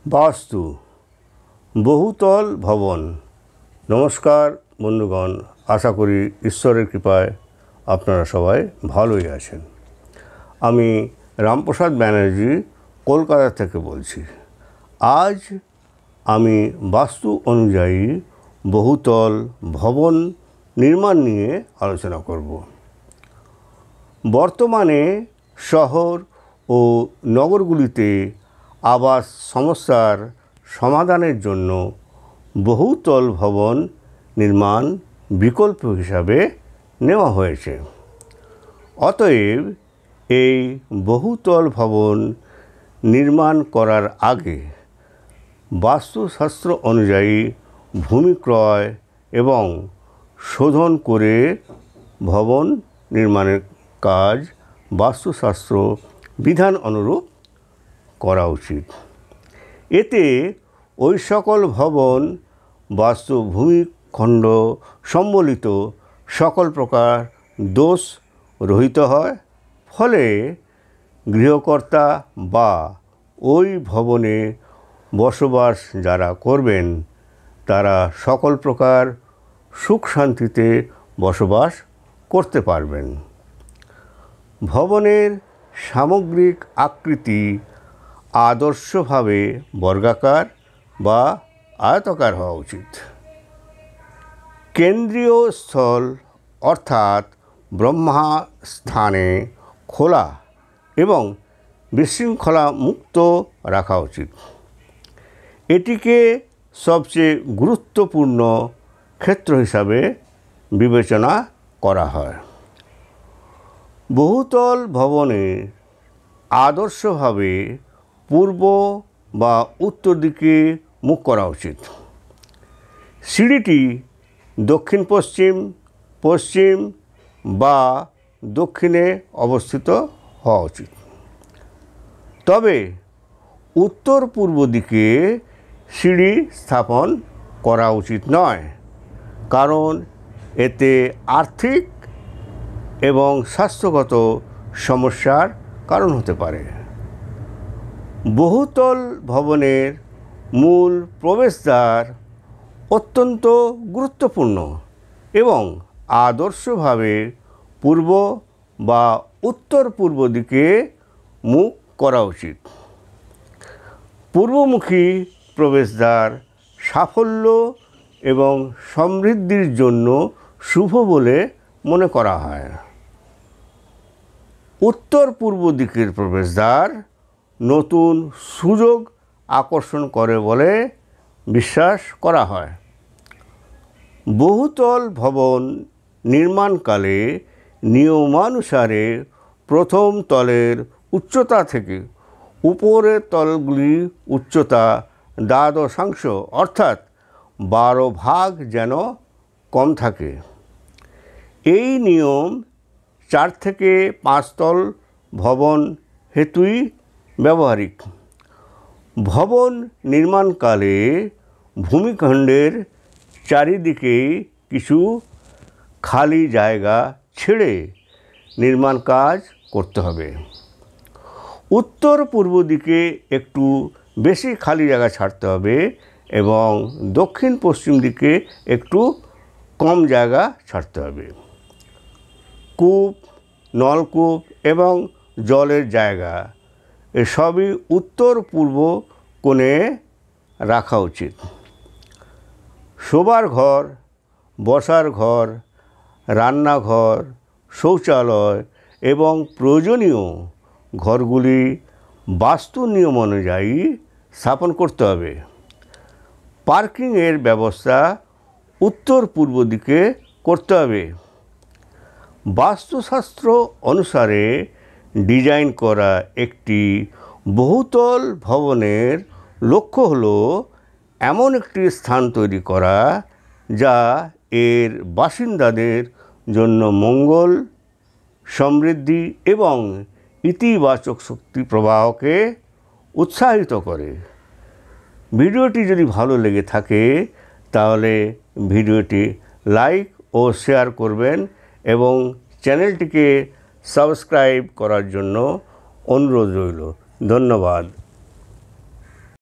বাস্তু বহুতল ভবন। নমস্কার বন্ধুগণ, আশা করি ঈশ্বরের কৃপায় আপনারা সবাই ভালোই আছেন। আমি রামপ্রসাদ ব্যানার্জি কলকাতা থেকে বলছি। আজ আমি বাস্তু অনুযায়ী বহুতল ভবন নির্মাণ নিয়ে আলোচনা করব। বর্তমানে শহর ও নগরগুলিতে আবাস সমস্যার সমাধানের জন্য বহুতল ভবন নির্মাণ বিকল্প হিসাবে নেওয়া হয়েছে। অতএব এই বহুতল ভবন নির্মাণ করার আগে বাস্তুশাস্ত্র অনুযায়ী ভূমি ক্রয় এবং শোধন করে ভবন নির্মাণের কাজ বাস্তুশাস্ত্র বিধান অনুরূপ করা উচিত। এতে ওই সকল ভবন বাস্তু ভূমিখণ্ড সম্বলিত সকল প্রকার দোষ রহিত হয়। ফলে গৃহকর্তা বা ওই ভবনে বসবাস যারা করবেন তারা সকল প্রকার সুখ শান্তিতে বসবাস করতে পারবেন। ভবনের সামগ্রিক আকৃতি আদর্শভাবে বর্গাকার বা আয়তাকার হওয়া উচিত। কেন্দ্রীয় স্থল অর্থাৎ ব্রহ্মস্থানে খোলা এবং বিশৃঙ্খলা মুক্ত রাখা উচিত। এটিকে সবচেয়ে গুরুত্বপূর্ণ ক্ষেত্র হিসাবে বিবেচনা করা হয়। বহুতল ভবনে আদর্শভাবে পূর্ব বা উত্তর দিকে মুখ করা উচিত। সিঁড়িটি দক্ষিণ পশ্চিম, পশ্চিম বা দক্ষিণে অবস্থিত হওয়া উচিত। তবে উত্তর পূর্ব দিকে সিঁড়ি স্থাপন করা উচিত নয়, কারণ এতে আর্থিক এবং স্বাস্থ্যগত সমস্যার কারণ হতে পারে। বহুতল ভবনের মূল প্রবেশদ্বার অত্যন্ত গুরুত্বপূর্ণ এবং আদর্শভাবে পূর্ব বা উত্তর পূর্ব দিকে মুখ করা উচিত। পূর্বমুখী প্রবেশদ্বার সাফল্য এবং সমৃদ্ধির জন্য শুভ বলে মনে করা হয়। উত্তর পূর্ব দিকের প্রবেশদ্বার নতুন সুযোগ আকর্ষণ করে বলে বিশ্বাস করা হয়। বহুতল ভবন নির্মাণকালে নিয়মানুসারে প্রথম তলের উচ্চতা থেকে উপরের তলগুলি উচ্চতা দ্বাদশাংশ অর্থাৎ 12 ভাগ যেন কম থাকে। এই নিয়ম 4 থেকে 5 তল ভবন হেতুই ব্যবহারিক। ভবন নির্মাণকালে ভূমিখণ্ডের চারিদিকে কিছু খালি জায়গা ছেড়ে নির্মাণ কাজ করতে হবে। উত্তর পূর্ব দিকে একটু বেশি খালি জায়গা ছাড়তে হবে এবং দক্ষিণ পশ্চিম দিকে একটু কম জায়গা ছাড়তে হবে। কূপ, নলকূপ এবং জলের জায়গা এসবই উত্তর পূর্ব কোণে রাখা উচিত। শোবার ঘর, বসার ঘর, রান্নাঘর, শৌচালয় এবং প্রয়োজনীয় ঘরগুলি বাস্তু নিয়ম অনুযায়ী স্থাপন করতে হবে। পার্কিংয়ের ব্যবস্থা উত্তর পূর্ব দিকে করতে হবে। বাস্তুশাস্ত্র অনুসারে ডিজাইন করা একটি বহুতল ভবনের লক্ষ্য হল এমন একটি স্থান তৈরি করা যা এর বাসিন্দাদের জন্য মঙ্গল, সমৃদ্ধি এবং ইতিবাচক শক্তি প্রবাহকে উৎসাহিত করে। ভিডিওটি যদি ভালো লেগে থাকে তাহলে ভিডিওটি লাইক ও শেয়ার করবেন এবং চ্যানেলটিকে সাবস্ক্রাইব করার জন্য অনুরোধ রইল। ধন্যবাদ।